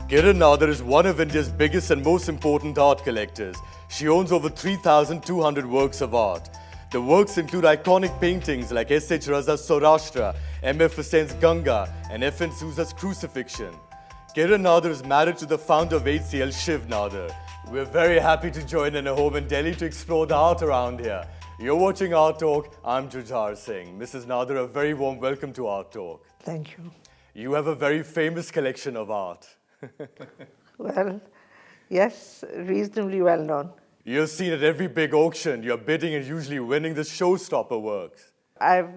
Kiran Nadar is one of India's biggest and most important art collectors. She owns over 3,200 works of art. The works include iconic paintings like S.H. Raza's Saurashtra, M.F. Hussein's Ganga, and F.N. Souza's Crucifixion. Kiran Nadar is married to the founder of HCL, Shiv Nadar. We're very happy to join in a home in Delhi to explore the art around here. You're watching Art Talk. I'm Jujhar Singh. Mrs. Nadar, a very warm welcome to Art Talk. Thank you. You have a very famous collection of art. Well, yes, reasonably well known. You're seen at every big auction. You're bidding and usually winning the showstopper works. I've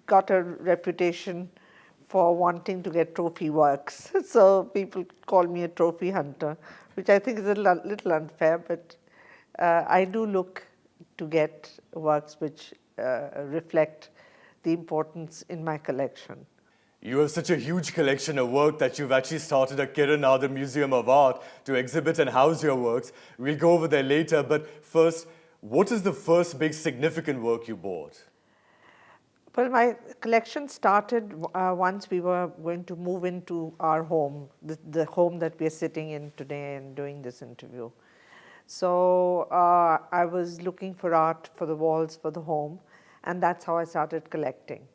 got a reputation for wanting to get trophy works. So people call me a trophy hunter, which I think is a little unfair, but I do look to get works which reflect the importance in my collection. You have such a huge collection of work that you've actually started a Kiran Nadar Museum of Art to exhibit and house your works. We'll go over there later, but first, what is the first big significant work you bought? Well, my collection started once we were going to move into our home, the home that we are sitting in today and doing this interview. So I was looking for art for the walls for the home, and that's how I started collecting.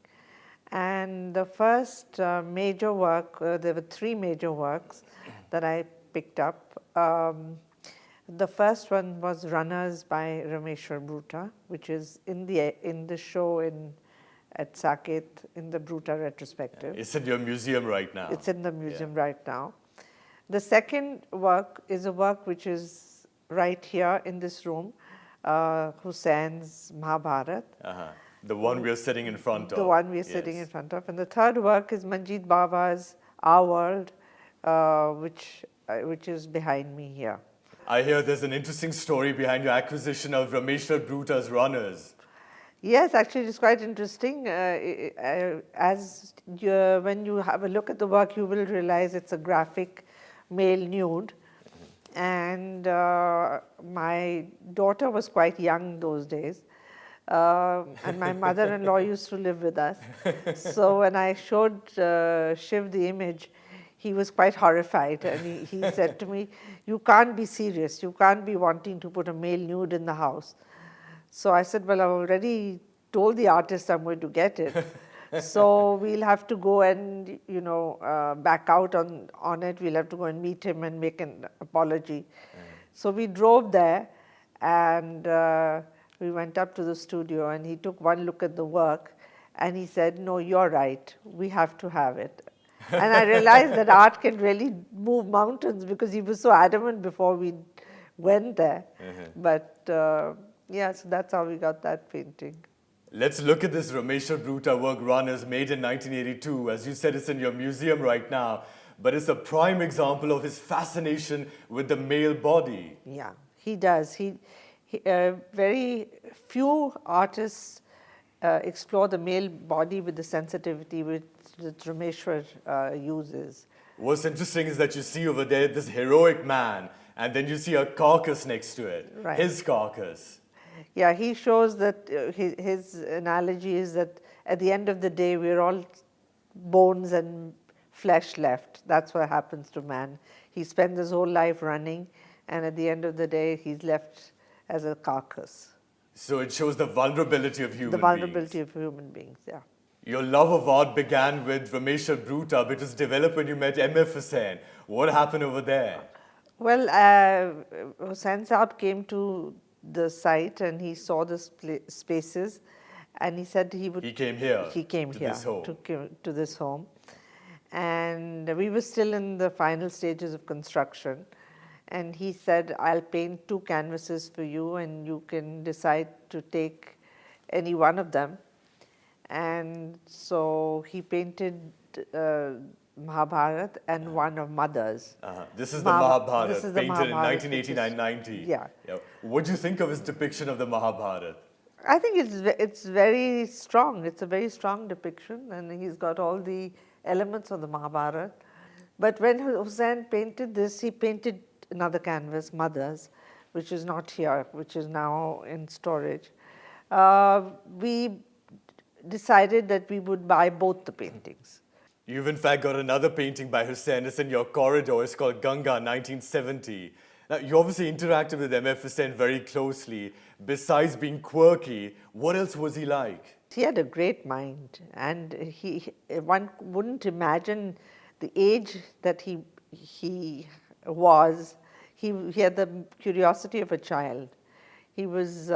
And the first major work, there were three major works that I picked up. The first one was Runners by Rameshwar Bruta, which is in the show at Saket in the Bruta retrospective. It's in your museum right now. It's in the museum right now. The second work is a work which is right here in this room, Hussein's Mahabharat. The one we are sitting in front of. The one we are sitting in front of. And the third work is Manjit Bawa's Our World, which is behind me here. I hear there's an interesting story behind your acquisition of Rameshwar Bruta's Runners. Yes, actually it's quite interesting. When you have a look at the work, you will realize it's a graphic male nude. And my daughter was quite young those days. And my mother-in-law used to live with us. So when I showed Shiv the image, he was quite horrified, and he said to me, "You can't be serious. You can't be wanting to put a male nude in the house." So I said, "Well, I've already told the artist I'm going to get it. So we'll have to go and, back out on it. We'll have to go and meet him and make an apology." So we drove there, and we went up to the studio, and he took one look at the work, and he said, "No, you're right. We have to have it." And I realized that art can really move mountains, because he was so adamant before we went there. But yeah, so that's how we got that painting. Let's look at this Rameshwar Bruta work, Runners, made in 1982. As you said, it's in your museum right now, but it's a prime example of his fascination with the male body. Yeah, he does. Very few artists explore the male body with the sensitivity which Rameshwar uses. What's interesting is that you see over there this heroic man, and then you see a carcass next to it, right. His carcass. Yeah, he shows that his analogy is that at the end of the day, we're all bones and flesh left. That's what happens to man. He spends his whole life running, and at the end of the day, he's left as a carcass. So it shows the vulnerability of human beings. The vulnerability of human beings, yeah. Your love of art began with Rameshwar Bruta, but it was developed when you met M.F. Hussain. What happened over there? Well, Hussain Saab came to the site, and he saw the spaces, and he said he would... He came here. He came to here this home. to this home. And we were still in the final stages of construction. And he said, "I'll paint 2 canvases for you, and you can decide to take any one of them." And so he painted Mahabharat and one of Mother's. This is the Mahabharat, this is the painted Mahabharat, in 1989-90. Yeah. What do you think of his depiction of the Mahabharat? I think it's very strong. It's a very strong depiction, and he's got all the elements of the Mahabharat. But when Hussain painted this, he painted another canvas, Mother's, which is not here, which is now in storage. We decided that we would buy both the paintings. You've in fact got another painting by Hussain. It's in your corridor. It's called Ganga 1970. Now, you obviously interacted with M.F. Hussain very closely. Besides being quirky, what else was he like? He had a great mind, and one wouldn't imagine the age that he was. He had the curiosity of a child. He was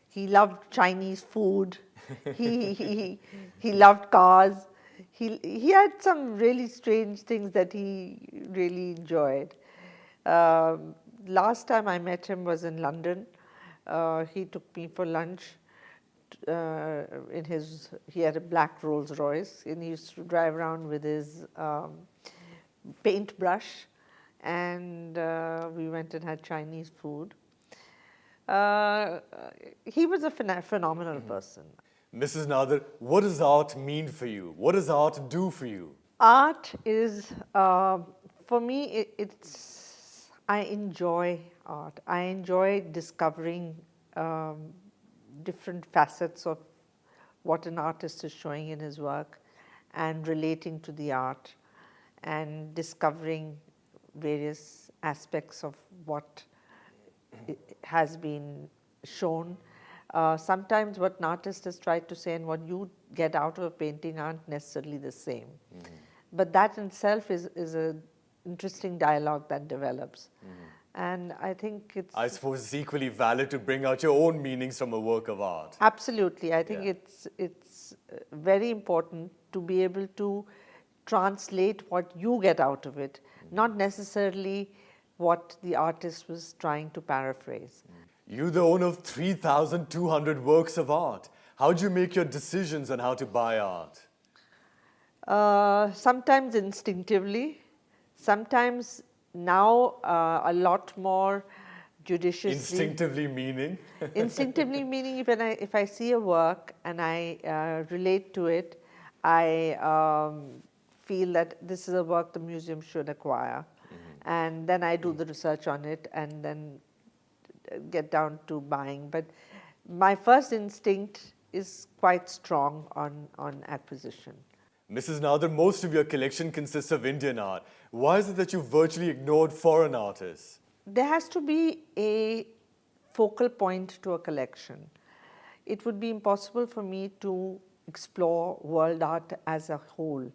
he loved Chinese food. He loved cars. He had some really strange things that he really enjoyed. Last time I met him was in London. He took me for lunch. He had a black Rolls Royce, and he used to drive around with his paintbrush, and we went and had Chinese food. He was a phenomenal person. Mrs. Nadar, what does art mean for you? What does art do for you? Art is, for me, I enjoy art. I enjoy discovering different facets of what an artist is showing in his work and relating to the art and discovering various aspects of what has been shown. Sometimes what an artist has tried to say and what you get out of a painting aren't necessarily the same. But that in itself is an interesting dialogue that develops. And I think I suppose it's equally valid to bring out your own meanings from a work of art. Absolutely. I think it's very important to be able to translate what you get out of it, not necessarily what the artist was trying to paraphrase. You're the owner of 3,200 works of art. How do you make your decisions on how to buy art? Sometimes instinctively, sometimes now a lot more judiciously. Instinctively meaning? Instinctively meaning if I see a work and I relate to it, I feel that this is a work the museum should acquire. And then I do the research on it and then get down to buying. But my first instinct is quite strong on acquisition. Mrs. Nadar, most of your collection consists of Indian art. Why is it that you virtually ignored foreign artists? There has to be a focal point to a collection. It would be impossible for me to explore world art as a whole.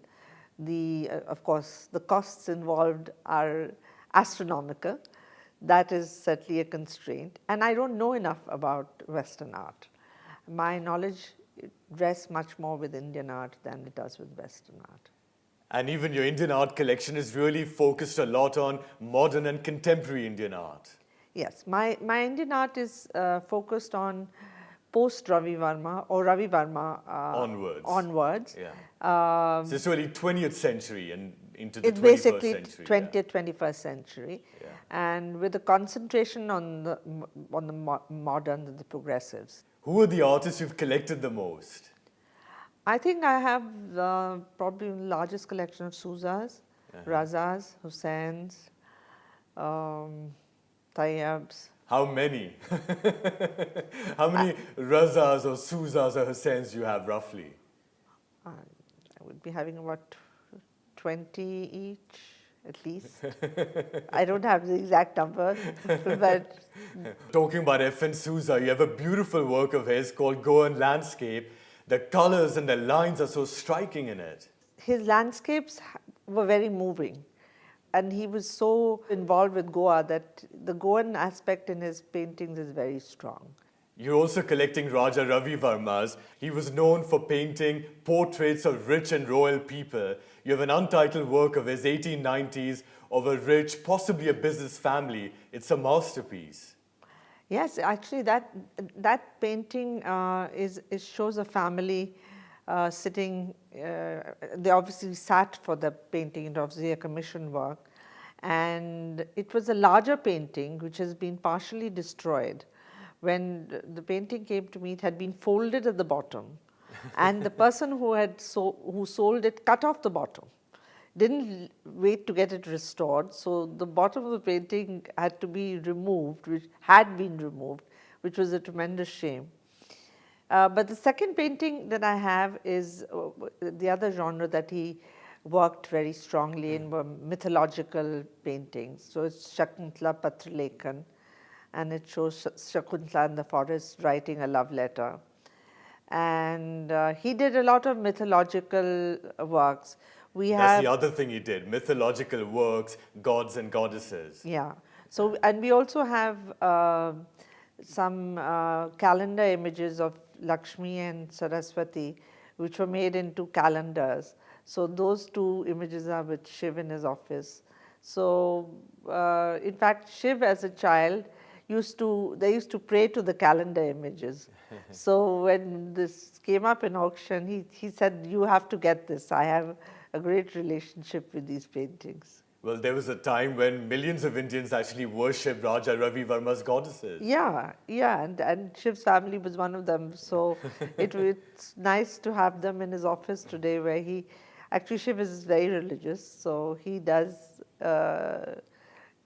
Of course, the costs involved are astronomical. That is certainly a constraint. And I don't know enough about Western art. My knowledge rests much more with Indian art than it does with Western art. And even your Indian art collection is really focused a lot on modern and contemporary Indian art. Yes, my Indian art is focused on post Ravi Varma or Ravi Varma onwards. Yeah. So it's really 20th century and into the 21st century. It's basically century. 20th, 21st century. Yeah. And with a concentration on the modern, the progressives. Who are the artists you've collected the most? I think I have probably the largest collection of Souzas, Razas, Hussains, Tayyabs. How many? How many Razas or Souzas or Hussains do you have roughly? I would be having about 20 each, at least. I don't have the exact number, but... Talking about F.N. Souza, you have a beautiful work of his called Goan Landscape. The colors and the lines are so striking in it. His landscapes were very moving. And he was so involved with Goa that the Goan aspect in his paintings is very strong. You're also collecting Raja Ravi Varma's. He was known for painting portraits of rich and royal people. You have an untitled work of his 1890s of a rich, possibly a business family. It's a masterpiece. Yes, actually that painting shows a family sitting, they obviously sat for the painting, it was obviously a commission work, and it was a larger painting which has been partially destroyed. When the painting came to me, it had been folded at the bottom, and the person who sold it cut off the bottom, didn't wait to get it restored, so the bottom of the painting had to be removed, which had been removed, which was a tremendous shame. But the second painting that I have is the other genre that he worked very strongly in were mythological paintings. So it's Shakuntala Patralekan, and it shows Shakuntala in the forest writing a love letter. And he did a lot of mythological works. That's the other thing he did, mythological works, gods and goddesses. Yeah. So, and we also have some calendar images of Lakshmi and Saraswathi, which were made into calendars. So those two images are with Shiv in his office. So, in fact, Shiv as a child they used to pray to the calendar images. So when this came up in auction, he said, "You have to get this. I have a great relationship with these paintings." Well, there was a time when millions of Indians actually worshipped Raja Ravi Varma's goddesses. Yeah, and Shiv's family was one of them. So it's nice to have them in his office today, where Shiv is very religious. So he does,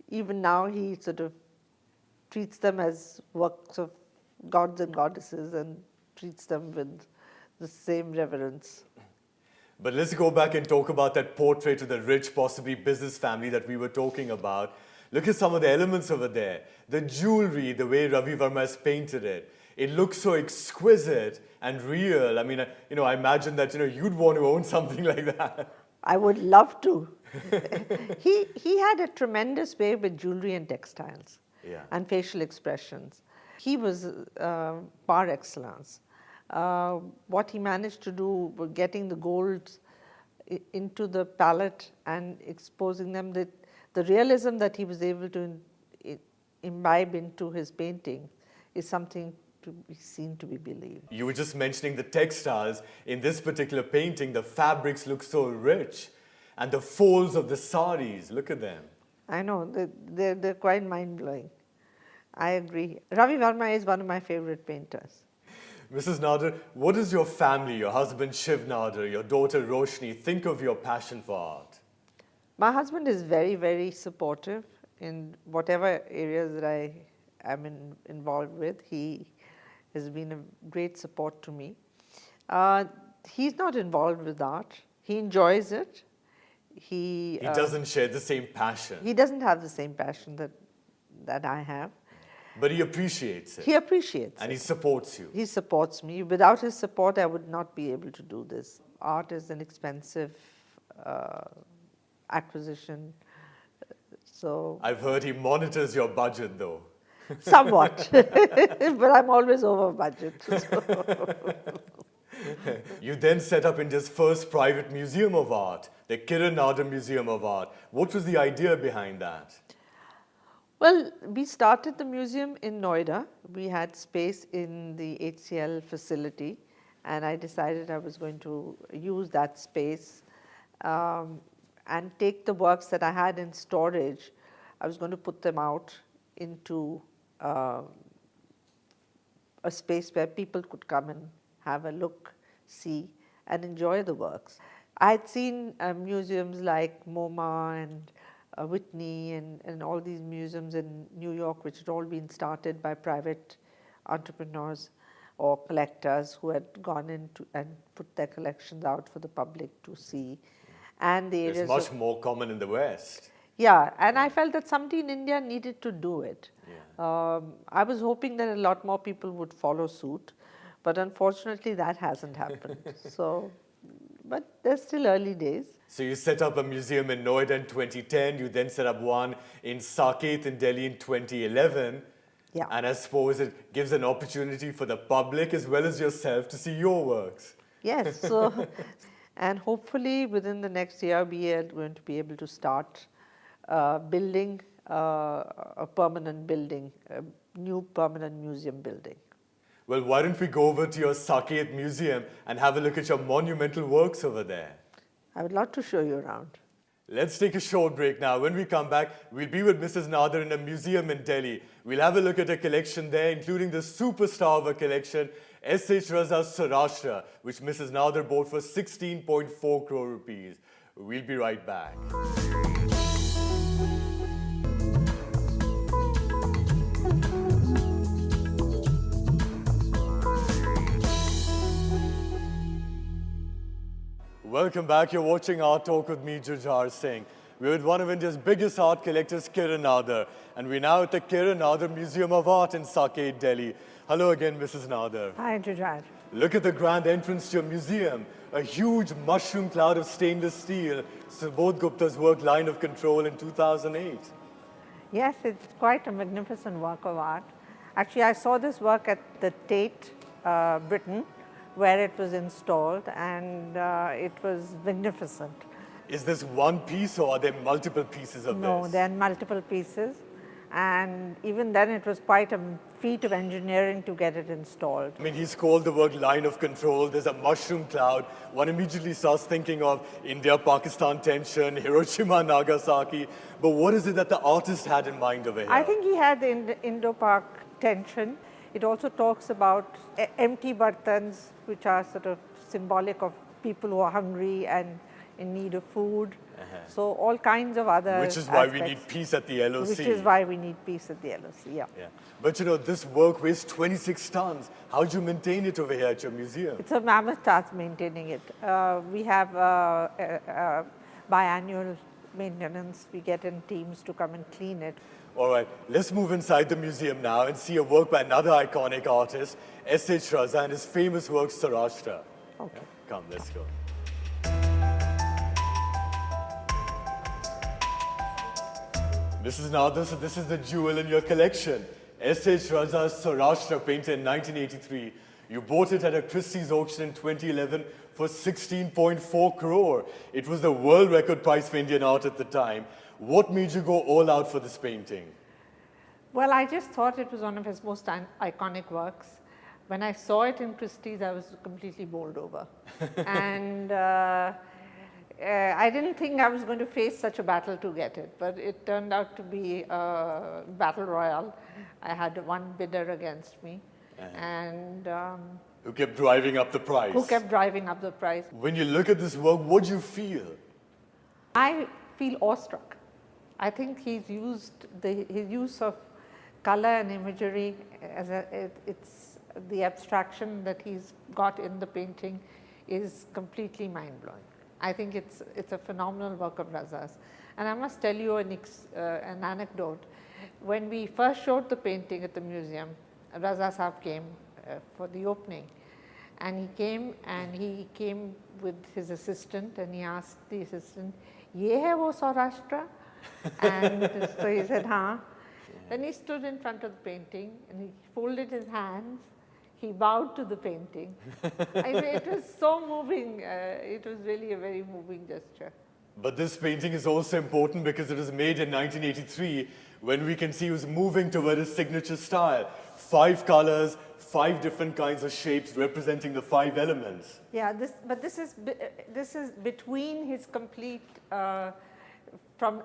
even now he sort of treats them as works of gods and goddesses and treats them with the same reverence. But let's go back and talk about that portrait of the rich, possibly business family that we were talking about. Look at some of the elements over there. The jewelry, the way Ravi Varma has painted it. It looks so exquisite and real. I mean, I imagine that, you'd want to own something like that. I would love to. He had a tremendous way with jewelry and textiles. Yeah. And facial expressions. He was par excellence. What he managed to do, getting the golds into the palette and exposing them, the realism that he was able to imbibe into his painting is something to be seen, to be believed. You were just mentioning the textiles. In this particular painting, the fabrics look so rich. And the folds of the saris, look at them. I know, they're quite mind-blowing. I agree. Ravi Varma is one of my favorite painters. Mrs. Nadar, what does your family, your husband Shiv Nadar, your daughter Roshni, think of your passion for art? My husband is very, very supportive in whatever areas that I am involved with. He has been a great support to me. He's not involved with art. He enjoys it. He doesn't share the same passion. He doesn't have the same passion that I have. But he appreciates it. He appreciates it. And he supports you. He supports me. Without his support, I would not be able to do this. Art is an expensive acquisition. So I've heard he monitors your budget, though. Somewhat. But I'm always over budget. You then set up India's first private museum of art, the Kiran Nadar Museum of Art. What was the idea behind that? Well, we started the museum in Noida. We had space in the HCL facility, and I decided I was going to use that space and take the works that I had in storage. I was going to put them out into a space where people could come and have a look, see, and enjoy the works. I had seen museums like MoMA and Whitney and all these museums in New York, which had all been started by private entrepreneurs or collectors who had gone into and put their collections out for the public to see. And the it's much more common in the West. Yeah, and I felt that somebody in India needed to do it. Yeah. I was hoping that a lot more people would follow suit, but unfortunately that hasn't happened. But they're still early days. So you set up a museum in Noida in 2010. You then set up one in Saket in Delhi in 2011. Yeah. And I suppose it gives an opportunity for the public as well as yourself to see your works. Yes. So, and hopefully within the next year we are going to be able to start building a permanent building, a new permanent museum building. Well, why don't we go over to your Saket Museum and have a look at your monumental works over there? I would love to show you around. Let's take a short break now. When we come back, we'll be with Mrs. Nadar in a museum in Delhi. We'll have a look at a collection there, including the superstar of a collection, S.H. Raza's Saurashtra, which Mrs. Nadar bought for 16.4 crore rupees. We'll be right back. Welcome back. You're watching Art Talk with me, Jujhar Singh. We're with one of India's biggest art collectors, Kiran Nadar. And we're now at the Kiran Nadar Museum of Art in Saket, Delhi. Hello again, Mrs. Nadar. Hi, Jujhar. Look at the grand entrance to your museum. A huge mushroom cloud of stainless steel. Subodh Gupta's work, Line of Control, in 2008. Yes, it's quite a magnificent work of art. Actually, I saw this work at the Tate, Britain, where it was installed, and it was magnificent. Is this one piece or are there multiple pieces of this? No, there are multiple pieces, and even then it was quite a feat of engineering to get it installed. I mean, he's called the work Line of Control. There's a mushroom cloud. One immediately starts thinking of India-Pakistan tension, Hiroshima, Nagasaki. But what is it that the artist had in mind over here? I think he had the Indo-Pak tension. It also talks about empty bartans, which are sort of symbolic of people who are hungry and in need of food. So all kinds of other Which is why aspects, we need peace at the LOC. Which is why we need peace at the LOC, yeah. But you know, this work weighs 26 tons. How do you maintain it over here at your museum? It's a mammoth task maintaining it. We have biannual maintenance. We get in teams to come and clean it. All right, let's move inside the museum now and see a work by another iconic artist, S.H. Raza, and his famous work, Saurashtra. Okay. Come, let's go. Mrs. Nadar, so this is the jewel in your collection. S.H. Raza's Saurashtra, painted in 1983. You bought it at a Christie's auction in 2011 for 16.4 crore. It was the world record price for Indian art at the time. What made you go all out for this painting? Well, I just thought it was one of his most iconic works. When I saw it in Christie's, I was completely bowled over. And I didn't think I was going to face such a battle to get it, but it turned out to be a battle royal. I had one bidder against me, and who kept driving up the price. Who kept driving up the price. When you look at this work, what do you feel? I feel awestruck. I think he's used his use of color and imagery as it's the abstraction that he's got in the painting is completely mind-blowing. I think it's a phenomenal work of Raza's. And I must tell you an anecdote. When we first showed the painting at the museum, Raza Sahab came for the opening. And he came with his assistant, and he asked the assistant, "Ye hai wo Saurashtra?" And so he said, "Haan." Then he stood in front of the painting and he folded his hands. He bowed to the painting. It was so moving. It was really a very moving gesture. But this painting is also important because it was made in 1983 when we can see he was moving toward his signature style. 5 colors, 5 different kinds of shapes representing the 5 elements. Yeah, this is between his complete, from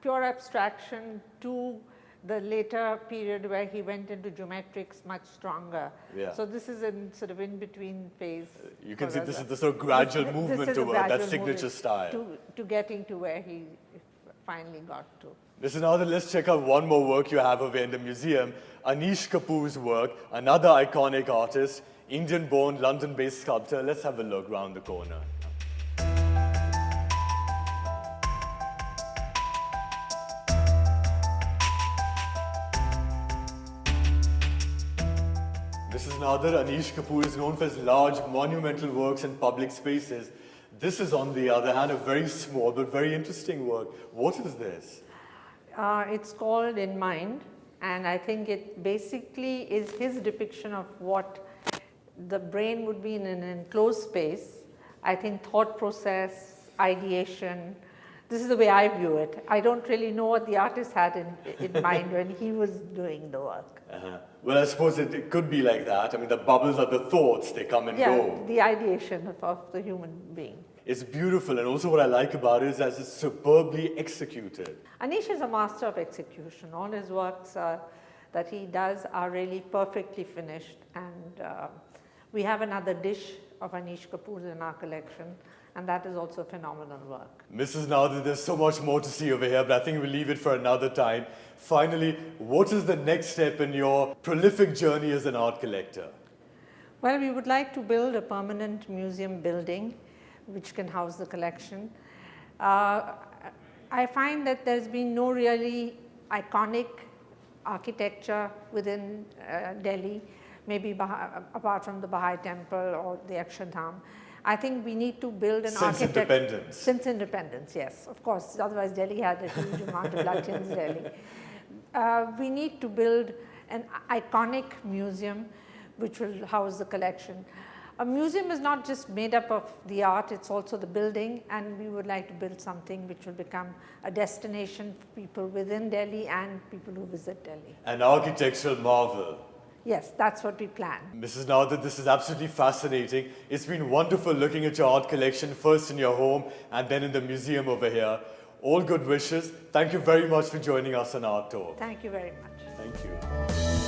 pure abstraction to the later period where he went into geometrics much stronger. Yeah. So this is in sort of in between phase. You can see this is the sort of gradual movement toward that signature style. To getting to where he finally got to. Mr. Nadar, let's check out one more work you have over in the museum. Anish Kapoor's work, another iconic artist, Indian-born, London-based sculptor. Let's have a look round the corner. Mrs. Nadar, Anish Kapoor is known for his large monumental works in public spaces. This is, on the other hand, a very small but very interesting work. What is this? It's called In Mind, and I think it basically is his depiction of what the brain would be in an enclosed space. I think thought process, ideation. This is the way I view it. I don't really know what the artist had in mind when he was doing the work. Well, I suppose it could be like that. I mean, the bubbles are the thoughts, they come and go. The ideation of the human being. It's beautiful, and also what I like about it is that it's superbly executed. Anish is a master of execution. All his works that he does are really perfectly finished, and we have another dish of Anish Kapoor's in our collection, and that is also phenomenal work. Mrs. Nadar, there's so much more to see over here, but I think we'll leave it for another time. Finally, what is the next step in your prolific journey as an art collector? Well, we would like to build a permanent museum building which can house the collection. I find that there's been no really iconic architecture within Delhi, maybe apart from the Baha'i temple or the Akshardham. I think we need to build an architecture. Since independence. Since independence, yes, of course. Otherwise, Delhi had a huge amount of Lutyens Delhi. We need to build an iconic museum which will house the collection. A museum is not just made up of the art, it's also the building, and we would like to build something which will become a destination for people within Delhi and people who visit Delhi. An architectural marvel. Yes, that's what we plan. Mrs. Nadar, this is absolutely fascinating. It's been wonderful looking at your art collection, first in your home and then in the museum over here. All good wishes. Thank you very much for joining us on Art Tour. Thank you very much. Thank you.